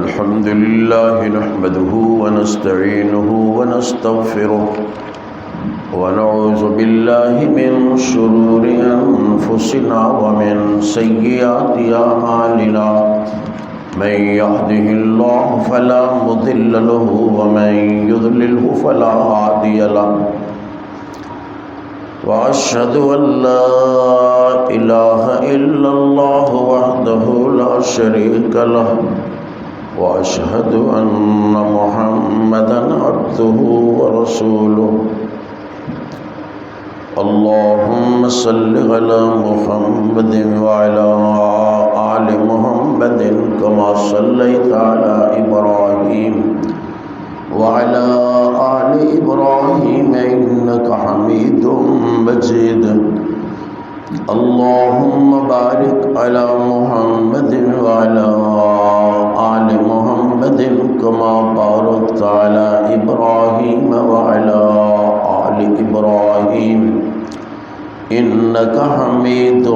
الحمد لله نحمده ونستعينه ونستغفره ونعوذ بالله من شرور أنفسنا ومن سيئات أعمالنا من يهده الله فلا مضل له ومن يضلله فلا هادي له وأشهد أن لا إله إلا الله وحده لا شريك له وأشهد أن محمدًا عبده ورسوله اللهم صل على محمد وعلى آل محمد كما صليت على إبراهيم وعلى آل إبراهيم إنك حميد مجيد اللهم بارك على محمد وعلى آل محمد كما باركت على إبراهيم وعلى آل إبراهيم إنك حميد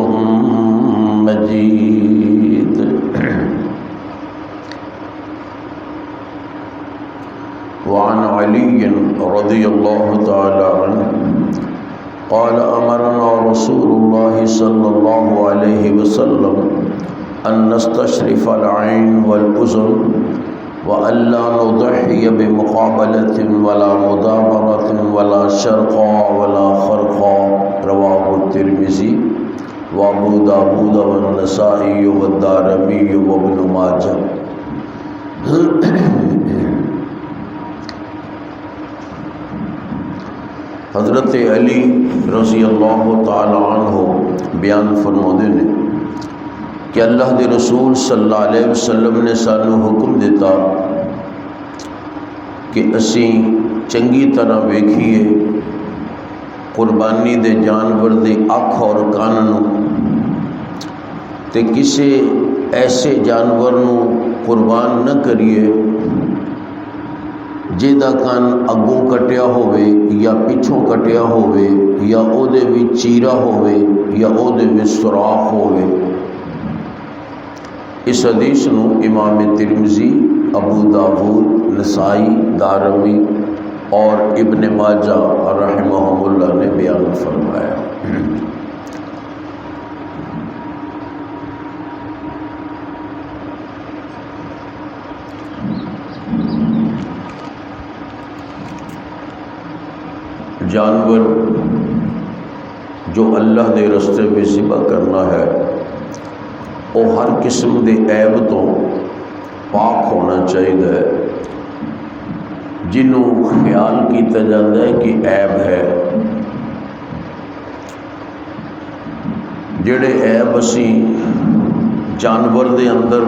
مجيد وعن علي رضي الله تعالى عنه قال أمرنا رسول الله صلى الله عليه وسلم أن نستشرف العين والأذن وأن لا نضحي بمقابلة ولا مدابرة ولا شرقا ولا خرقا رواه الترمذي وأبو داود والنسائي والدارمي وابن ماجه. حضرت علی رضی اللہ تعالی عنہ بیان فرماتے ہیں کہ اللہ دے رسول صلی اللہ علیہ وسلم نے سانو حکم دیتا کہ اسی چنگی طرح ویکھیے قربانی دے جانور دے اکھ اور کان نو تے کسے ایسے جانور نو قربان نہ کریے جیدہ کان اگوں کٹیا ہوئے یا پچھوں کٹیا ہوئے یا او دے بھی چیرا ہوئے یا او دے بھی سوراخ ہوئے. اس حدیث نو امام ترمذی، ابو داود، نسائی، دارمی اور ابن ماجہ رحمہم اللہ نے بیان فرمایا. جانور جو اللہ دے رستے میں ذبح کرنا ہے وہ ہر قسم دے عیب تو پاک ہونا چاہیے. جنہوں خیال کیتا جاتا ہے کہ عیب ہے، جڑے عیب اسی جانور دے اندر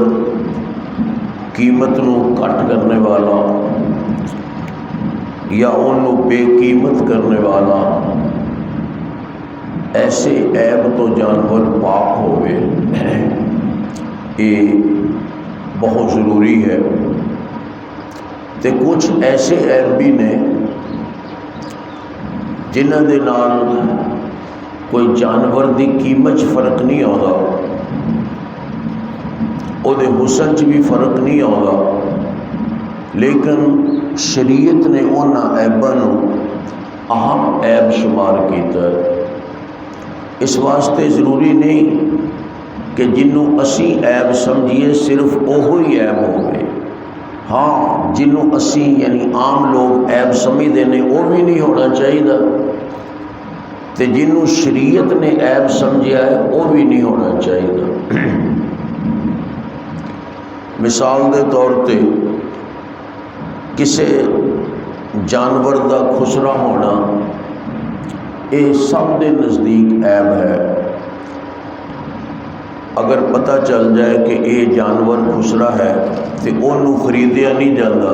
قیمت نو کٹ کرنے والا یا انہوں بے قیمت کرنے والا، ایسے عیب تو جانور پاک ہوئے، یہ بہت ضروری ہے. تے کچھ ایسے عیب بھی نے جنہاں دے نال کوئی جانور دی قیمت فرق نہیں آتا، او دے حسن چ بھی فرق نہیں آتا، لیکن شریعت نے انہاں عیباں نو اہم عیب شمار کیتا ہے. اس واسطے ضروری نہیں کہ جنوں اسی عیب سمجھیے صرف اوہی عیب ہوئے. ہاں جنوں اسی یعنی عام لوگ عیب سمجھتے ہیں وہ بھی نہیں ہونا چاہیے، تے جنوں شریعت نے عیب سمجھا ہے وہ بھی نہیں ہونا چاہیے. مثال دے طور تے کسے جانور دا خسرا ہونا یہ سب دے نزدیک عیب ہے. اگر پتہ چل جائے کہ یہ جانور خسرا ہے تو انہوں خریدیا نہیں جاتا،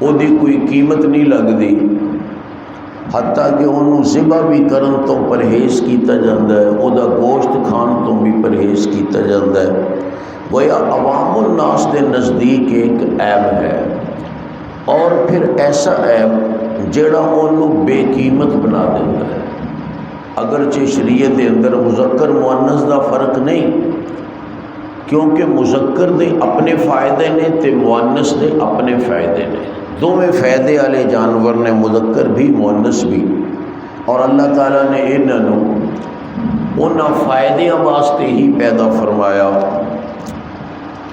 وہ دی کوئی قیمت نہیں لگتی، حتیٰ کہ انہوں ذبح بھی کرن تو پرہیز کیتا جاتا ہے، وہ دا گوشت کھان تو بھی پرہیز کیتا جاتا ہے. وہ عوام الناس دے نزدیک ایک عیب ہے. اور پھر ایسا عیب جڑا انہوں بے قیمت بنا دیتا ہے. اگرچہ شریعت کے اندر مذکر مؤنث دا فرق نہیں، کیونکہ مذکر دے اپنے فائدے نے تے مؤنث دے اپنے فائدے نے، دونوں فائدے والے جانور نے، مذکر بھی مؤنث بھی، اور اللہ تعالیٰ نے انہاں فائدیاں واسطے ہی پیدا فرمایا۔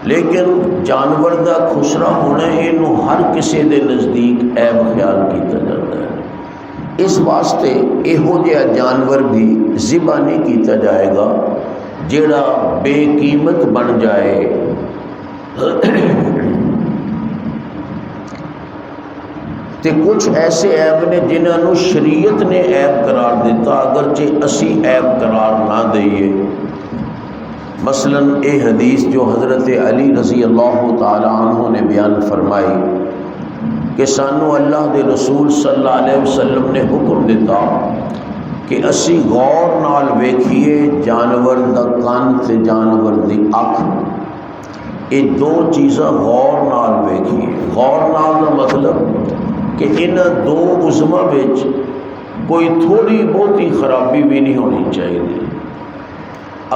لیکن جانور دا خسرا ہونا یہ ہر کسی دے نزدیک عیب خیال کیتا جاتا ہے، اس واسطے یہو جہا جانور بھی ذبح نہیں کیتا جائے گا جیڑا بے قیمت بن جائے۔ تے کچھ ایسے عیب نے جنہوں شریعت نے عیب قرار دیتا اگرچہ اسی عیب قرار نہ دئیے۔ مثلا اے حدیث جو حضرت علی رضی اللہ تعالی عنہ نے بیان فرمائی کہ سانو اللہ دے رسول صلی اللہ علیہ وسلم نے حکم دیتا کہ اسی غور نال ویکھیے جانور دا کان تے جانور دی اکھ، یہ دو چیزاں غور نال ویکھیے۔ غور نال دا مطلب کہ ان دو عظماں وچ کوئی تھوڑی بہتی خرابی بھی نہیں ہونی چاہیے،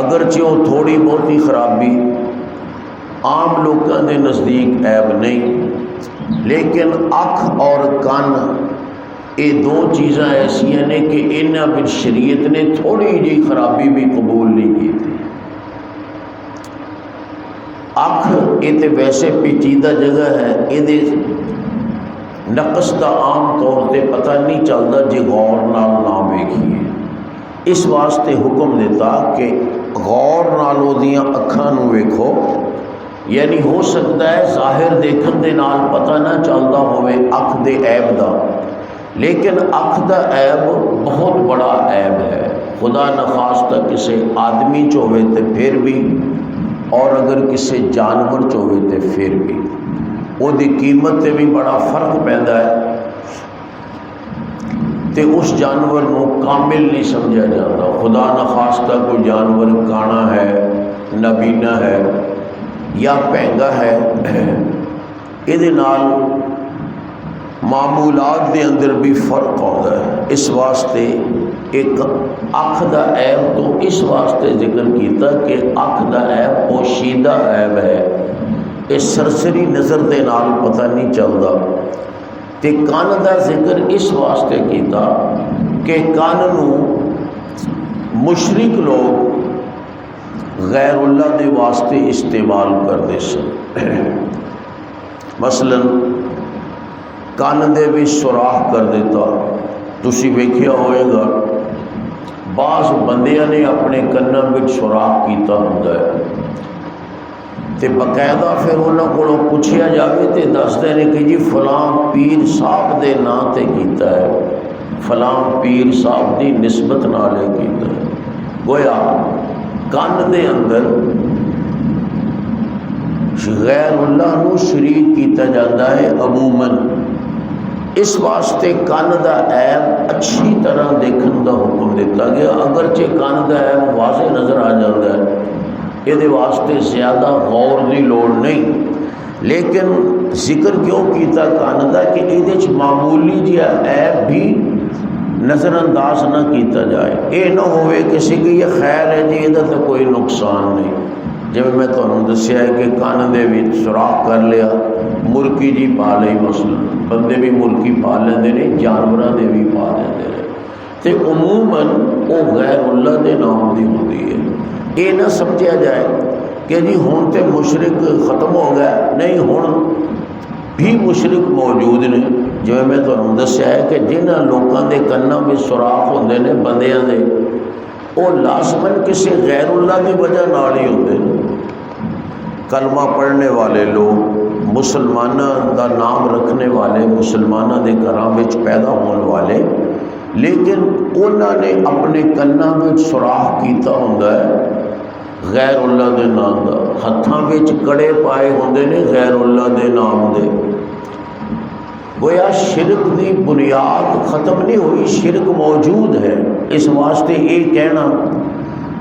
اگرچہ وہ تھوڑی بہتی خرابی عام لوگوں کے نزدیک عیب نہیں، لیکن اکھ اور کان یہ دو چیزاں ایسیاں نے کہ انہاں وچ شریعت نے تھوڑی جی خرابی بھی قبول نہیں کی تھی۔ اکھ یہ تو ویسے پیچیدہ جگہ ہے، یہ نقص کا عام طور پہ پتہ نہیں چلتا جی غور نال نہ ویکھیے، اس واسطے حکم دیتا کہ غور نال اودیاں اکھاں نوں ویکھو، یعنی ہو سکتا ہے ظاہر دیکھن دے نال پتہ نہ چلتا ہوئے اکھ دے عیب دا، لیکن اکھ دا عیب بہت بڑا عیب ہے، خدا نخواستہ کسی آدمی چ ہوئے تے پھر بھی، اور اگر کسی جانور چ ہوئے تے پھر بھی وہ دی قیمت تے بھی بڑا فرق پیندا ہے، تے اس جانور نو کامل نہیں سمجھا جاتا۔ خدا نخواستہ کوئی جانور کانا ہے، نابینا ہے یا پینگا ہے، یہ معمولات دے اندر بھی فرق آتا ہے، اس واسطے ایک اکھ دا عیب تو اس واسطے ذکر کیتا کہ اکھ دا عیب پوشیدہ عیب ہے، اس سرسری نظر دے نال پتہ نہیں چلتا، تے کان دا ذکر اس واسطے کیتا کہ کان نو مشرک لوگ غیر اللہ دے واسطے استعمال کرتے سن، مثلا کان دے بھی سوراخ کر دیتا۔ تسی ویکھیا ہوئے گا بعض بندیاں نے اپنے کناں وچ سوراخ کیتا ہوندا ہے تے باقاعدہ پھر انہاں کولوں پوچھیا جاوے تے دسدے نے کہ جی فلاں پیر صاحب دے نام تے کیتا ہے، فلاں پیر صاحب دی نسبت نال کیتا ہے، گویا کان دے اندر غیر اللہ نو شریک کیتا جاتا ہے عموماً، اس واسطے کان دا عیب اچھی طرح دیکھن دا حکم دیتا گیا، اگرچہ کان دا عیب واضح نظر آ جاتا ہے، یہ واسطے زیادہ غور کی لوڑ نہیں، لیکن ذکر کیوں کیتا کان دا کہ یہ معمولی جہا عیب بھی نظر انداز نہ کیتا جائے، یہ نہ ہوئے کسی کی یہ خیر ہے جی یہ تو کوئی نقصان نہیں، جب میں تمہیں دسیا ہے کہ کان دے بھی سوراخ کر لیا، مرکی جی پا لئی، مثلا بندے بھی مرکی پا لیندے نے، جانوراں دے بھی پا لیندے نے، تے عموماً وہ غیر اللہ دے نام دی ہوندی ہے۔ یہ نہ سمجھا جائے کہ جی ہن تے مشرک ختم ہو گیا، نہیں، ہن بھی مشرک موجود نے، جو میں تمہیں دسیا ہے کہ جنہاں لوکاں دے کناں وچ سوراخ ہوندے نے بندیاں دے، وہ لازماً کسی غیر اللہ کی وجہ نال ہی ہوندے نے۔ کلمہ پڑھنے والے لوگ، مسلمانوں دا نام رکھنے والے، مسلمانوں دے گھراں وچ پیدا ہونے والے، لیکن انہوں نے اپنے کناں وچ سوراخ کیتا ہوندا ہے غیر اللہ دے نام دا، ہتھاں وچ کڑے پائے ہوندے نے غیر اللہ دے نام دے، گویا شرک دی بنیاد ختم نہیں ہوئی، شرک موجود ہے۔ اس واسطے یہ کہنا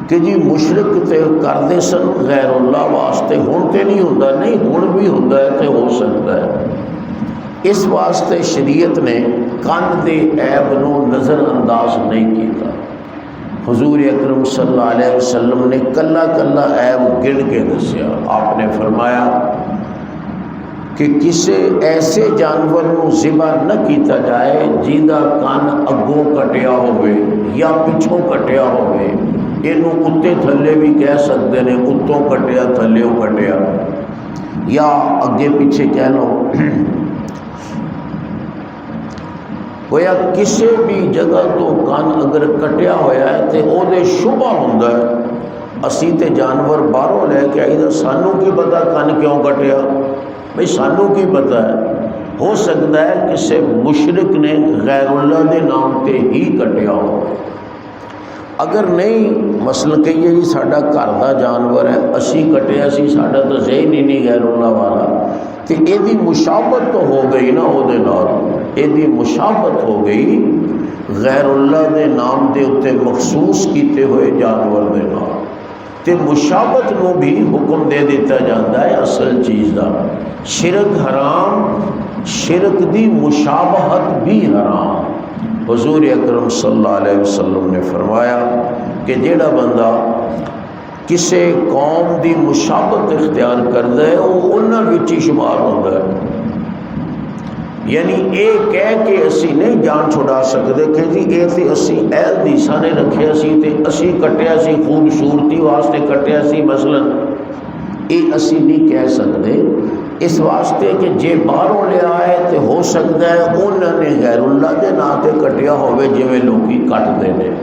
کہ جی مشرک تے کردے سن غیر اللہ واسطے، ہن تے نہیں ہوندا، نہیں، ہن بھی ہوندا ہے تے ہو سکتا ہے۔ اس واسطے شریعت نے کان دے عیب نو نظر انداز نہیں کیتا، حضور اکرم صلی اللہ علیہ وسلم نے کلا کلا عیب گن کے دسیا. آپ نے فرمایا کہ کسی ایسے جانور کو ذبح نہ کیتا جائے جیدا کان اگوں کٹیا ہوئے یا پچھوں کٹیا ہوئے. یہ اتنے تھلے بھی کہہ سکتے ہیں، اتوں کٹیا تھلے کٹیا، یا اگے پیچھے کہہ لو. ہویا کسی بھی جگہ تو کان اگر کٹیا ہوا ہے تو وہ شبہ ہوتا ہے. اسی تے جانور باہروں لے کے آئی، سانو کی پتا کان کیوں کٹیا؟ بھئی سانو کی پتا ہے، ہو سکتا ہے کسی مشرک نے غیر اللہ دے نام تے ہی کٹیا ہو. اگر نہیں مثلا کہیے جی ساڈا گھر دا جانور ہے اسی کٹیا سی، ساڈا تو ذہن ہی نہیں غیر اللہ والا، تو یہ مشابت تو ہو گئی نا، یہ مشابت ہو گئی غیر اللہ دے نام دے اتنے مخصوص کیتے ہوئے جانور دے نام. تے مشابت نو بھی حکم دے دیتا جاتا ہے اصل چیز دا. شرک حرام، شرک دی مشابہت بھی حرام. حضور اکرم صلی اللہ علیہ وسلم نے فرمایا کہ جیڑا بندہ کسی قوم دی مشابت اختیار کرتا ہے وہ انہاں وچ ہی شمار ہوتا ہے. یعنی اے کہہ کے اسی نہیں جان چھڑا سکتے کہ جی اے تے اسی اہل دیسا نے رکھیا سی تے اسی کٹیا سی خوبصورتی واسطے کٹیا سی، مثلا اے اسی نہیں کہہ سکتے. اس واسطے کہ جے باہروں لے آئے تو ہو سکتا ہے انہوں نے غیر اللہ دے نا تے کٹیا ہوئے جویں لوکی کٹتے ہیں،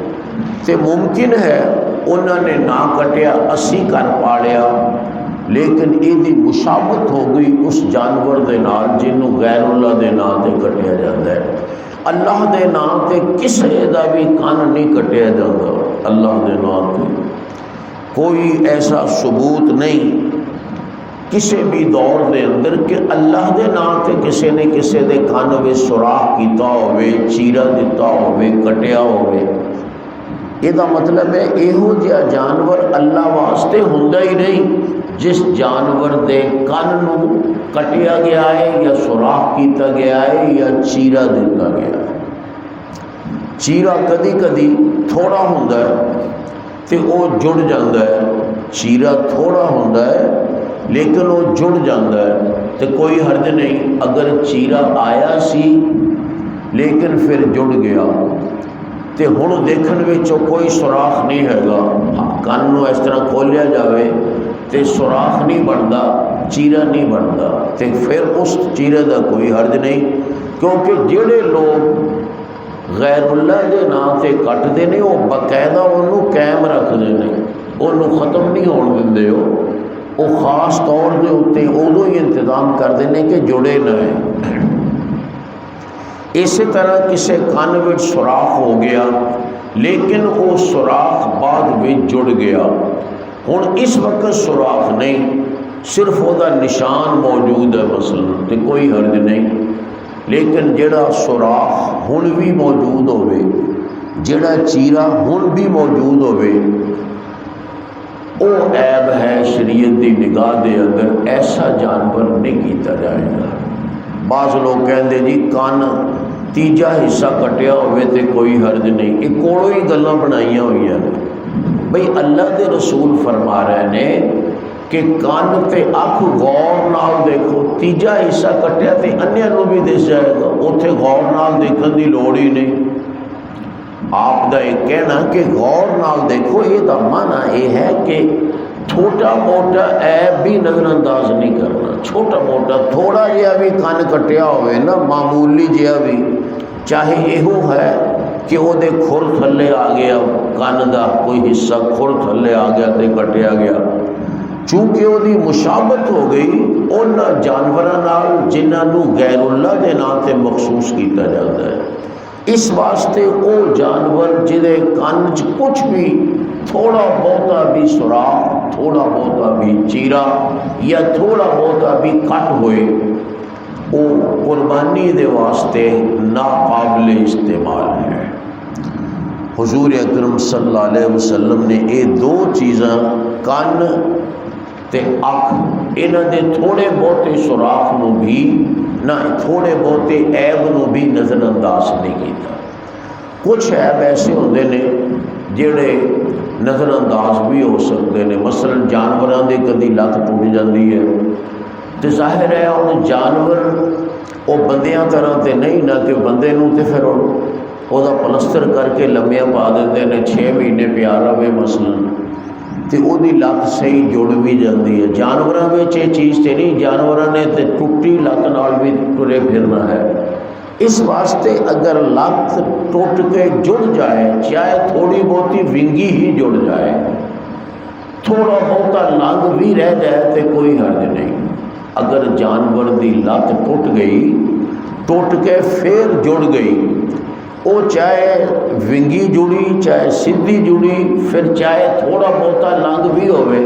تے ممکن ہے انہوں نے نہ کٹیا اسی کر پاڑیا، لیکن یہ مشابت ہو گئی اس جانور دے نال جنوں غیر اللہ دے نا تے کٹیا جاتا ہے. اللہ دے نا تے کسے دا بھی کان نہیں کٹیا جاتا. اللہ دے نا تے کوئی ایسا ثبوت نہیں کسی بھی دور دے اندر کہ اللہ دے نا تے کسی نے کسی دے کان وچ سوراخ کیتا ہوئے، چیرا دیتا ہوئے، کٹیا ہوئے. یہ دا مطلب ہے ایہو جہا جانور اللہ واسطے ہوندا ہی نہیں جس جانور دے کان نو کٹیا گیا ہے یا سوراخ کیتا گیا ہے یا چیرا دیتا گیا ہے. چیرا کدی کدی تھوڑا ہوندا ہے تے وہ جڑ جاتا ہے، چیرا تھوڑا ہوندا ہے لیکن وہ جڑ جاتا ہے تو کوئی حرج نہیں. اگر چیرا آیا سی لیکن پھر جڑ گیا تو ہن دیکھن وچ کوئی سوراخ نہیں ہے گا، کان نو اس طرح کھولیا جاوے تو سوراخ نہیں بنتا، چیرا نہیں بنتا، تو پھر اس چیرے دا کوئی حرج نہیں. کیونکہ جڑے لوگ غیر اللہ دے نام تے کٹتے ہیں وہ باقاعدہ انہوں قائم رکھتے ہیں، انہوں ختم نہیں ہون دے. وہ خاص طور دے اتنے ادو ہی انتظام کرتے ہیں کہ جڑے نہ ہیں. اسی طرح کسی کان میں سوراخ ہو گیا لیکن وہ سوراخ بعد میں جڑ گیا، ہن اس وقت سوراخ نہیں، صرف وہ نشان موجود ہے مثلا تو کوئی حرج نہیں. لیکن جڑا سوراخ ہن بھی موجود ہوئے، جڑا چیرا ہن بھی موجود ہوئے، وہ عیب ہے شریعت دی نگاہ دے اندر، ایسا جانور نہیں کیتا جائے گا. بعض لوگ کہندے جی کان تیجا حصہ کٹیا ہوئے تے کوئی حرج نہیں. یہ کوڑوں ہی گلاں بنائیاں ہوئی ہیں. بھئی اللہ دے رسول فرما رہے ہیں کہ کان تے اکھ غور نال دیکھو، تیجا حصہ کٹیا تے انیاں نو بھی دس جائے گا، اوتھے غور نال دیکھن دی لوڑ ہی نہیں. آپ دا یہ کہنا کہ غور نال دیکھو، یہ دا معنی یہ ہے کہ چھوٹا موٹا عیب بھی نظر انداز نہیں کرنا. چھوٹا موٹا تھوڑا جہا بھی کان کٹیا ہوئے نا، معمولی جہا بھی، چاہے یہ ہے کہ وہ دے کھر تھلے آ گیا، کان دا کوئی حصہ کھر تھلے آ گیا تے کٹیا گیا، چونکہ وہ دی مشابت ہو گئی ان جانوراں نال جنہاں نو غیر اللہ دے نام تے مخصوص کیتا جاتا ہے. اس واسطے وہ جانور جہدے کان چ کچھ بھی تھوڑا بہتا بھی سوراخ، تھوڑا بہتا بھی چیرا یا تھوڑا بہتا بھی کٹ ہوئے، وہ قربانی دے واسطے ناقابل استعمال ہے. حضور اکرم صلی اللہ علیہ وسلم نے یہ دو چیزاں کان تے اکھ، انہاں دے تھوڑے بہتے سوراخ نو بھی نہ تھوڑے بہتے عیب نو بھی نظر انداز نہیں کیتا. کچھ عیب ایسے ہوندے نے جڑے نظر انداز بھی ہو سکتے ہیں. مثلا جانوراں دے کدی لت ٹوٹ جاتی ہے تو ظاہر ہے ہن جانور وہ بندیاں طرح تے نہیں نہ کہ بندے نوں تے پھر وہ پلسٹر کر کے لمیا پا دیندے نے 6 مہینے پیار رہے مثلا تے وہ لت صحیح جڑ بھی جاتی ہے. جانوراں وچ یہ چیز تے نہیں, جانوراں نے تے ٹوٹی لت نال بھی ٹرے پھرنا ہے. اس واسطے اگر لت ٹوٹ کے جڑ جائے, چاہے تھوڑی بہتی ونگی ہی جڑ جائے, تھوڑا بہتا لنگ بھی رہ جائے تو کوئی حرج نہیں. اگر جانور دی لت ٹوٹ گئی, ٹوٹ کے پھر جڑ گئی, وہ چاہے ونگی جڑی چاہے سیدھی جڑی, پھر چاہے تھوڑا بہتا لنگ بھی ہوئے,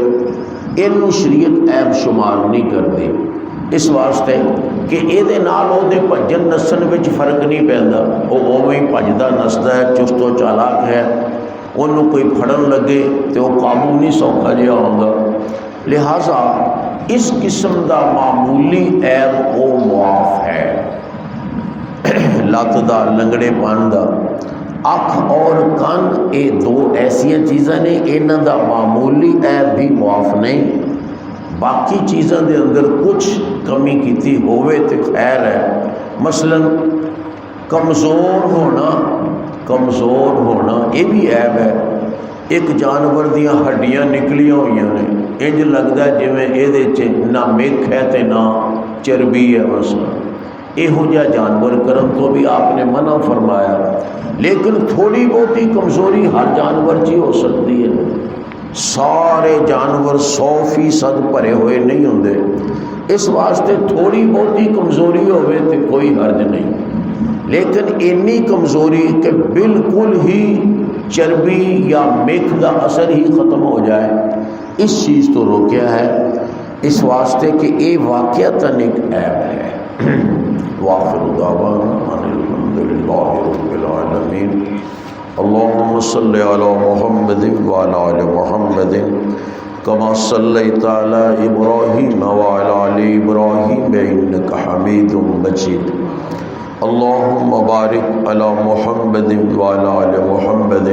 یہ شریعت عیب شمار نہیں کرتی. اس واسطے کہ یہ بھجن نسن وچ فرق نہیں پیندا, وہ اوویں ہی بھجدا نسدا ہے, چست و چالاک ہے, انہوں کوئی پھڑن لگے تو وہ قابو نہیں سوکھا جہا ہوگا. لہٰذا اس قسم دا معمولی عیب وہ معاف ہے. لت دا, لنگڑے پن دا, اکھ اور کن, یہ دو ایسیا چیزاں نے, یہاں دا معمولی عیب بھی معاف نہیں. باقی چیزاں دے اندر کچھ کمی کیتی ہوئے تو خیر ہے. مثلا کمزور ہونا یہ بھی عیب ہے. ایک جانور دیاں ہڈیاں نکلیاں ہوئی نے, انج لگتا ہے جویں یہ نہ مکھ ہے تے نہ چربی ہے. مثلا یہو جہا جانور کرن تو بھی آپ نے منع فرمایا. لیکن تھوڑی بہتی کمزوری ہر جانور چی ہو سکتی ہے. سارے جانور 100% بھرے ہوئے نہیں ہوندے. اس واسطے تھوڑی بہتی کمزوری ہوئے تو کوئی حرج نہیں. لیکن اینی کمزوری کہ بالکل ہی چربی یا مکھ کا اثر ہی ختم ہو جائے, اس چیز تو روکیا ہے. اس واسطے کہ یہ واقعتاً ایک عیب ہے. وآخر دعوانا ان الحمد للہ رب العالمین. اللهم صل على محمد وعلى آل محمد كما صليت على إبراهيم وعلى آل إبراهيم إنك حميد مجيد. اللهم بارك على محمد وعلى آل محمد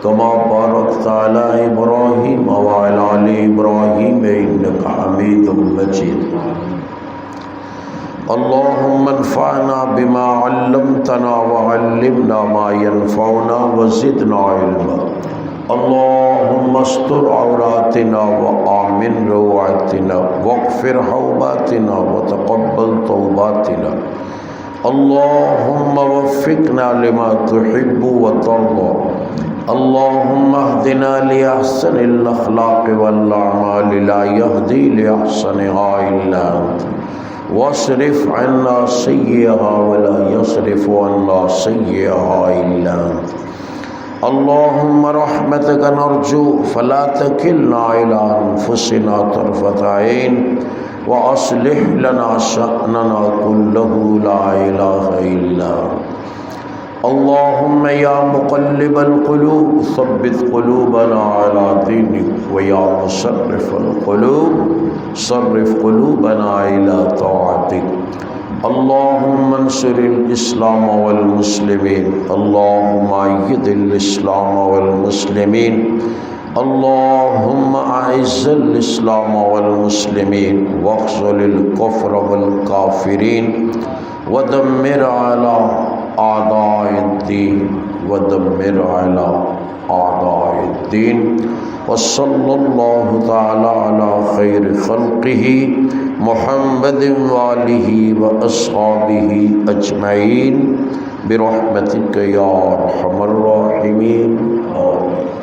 كما باركت على إبراهيم وعلى آل إبراهيم إنك حميد مجيد. اللهم انفعنا بما علمتنا وعلمنا ما ينفعنا وزدنا علما. اللهم استر عوراتنا وآمن روعاتنا واغفر حوباتنا وتقبل توباتنا. اللهم وفقنا لما تحب وترضى. اللهم اهدنا لأحسن الأخلاق والأعمال لا يهدي لأحسنها إلا أنت. واصرف عنا سيئها ولا يصرف عنا سيئها إلا أنت. اللهم رحمتك نرجو فلا تكلنا إلى أنفسنا طرفة عين وأصلح لنا شأننا كله لا إله إلا أنت. اللهم يا مقلب القلوب ثبت قلوبنا على دينك ويا مصرف القلوب صرف قلوبنا إلى طاعتك. اللهم انصر الإسلام والمسلمين. اللهم أيد الإسلام والمسلمين. اللهم أعز الإسلام والمسلمين واخذل الكفر والكافرين ودمر على أعداء الدين ودمر على أعداء الدين. وصلى الله تعالى على خير خلقه محمد وآله وأصحابه أجمعين برحمتك يا أرحم الراحمين. آمين.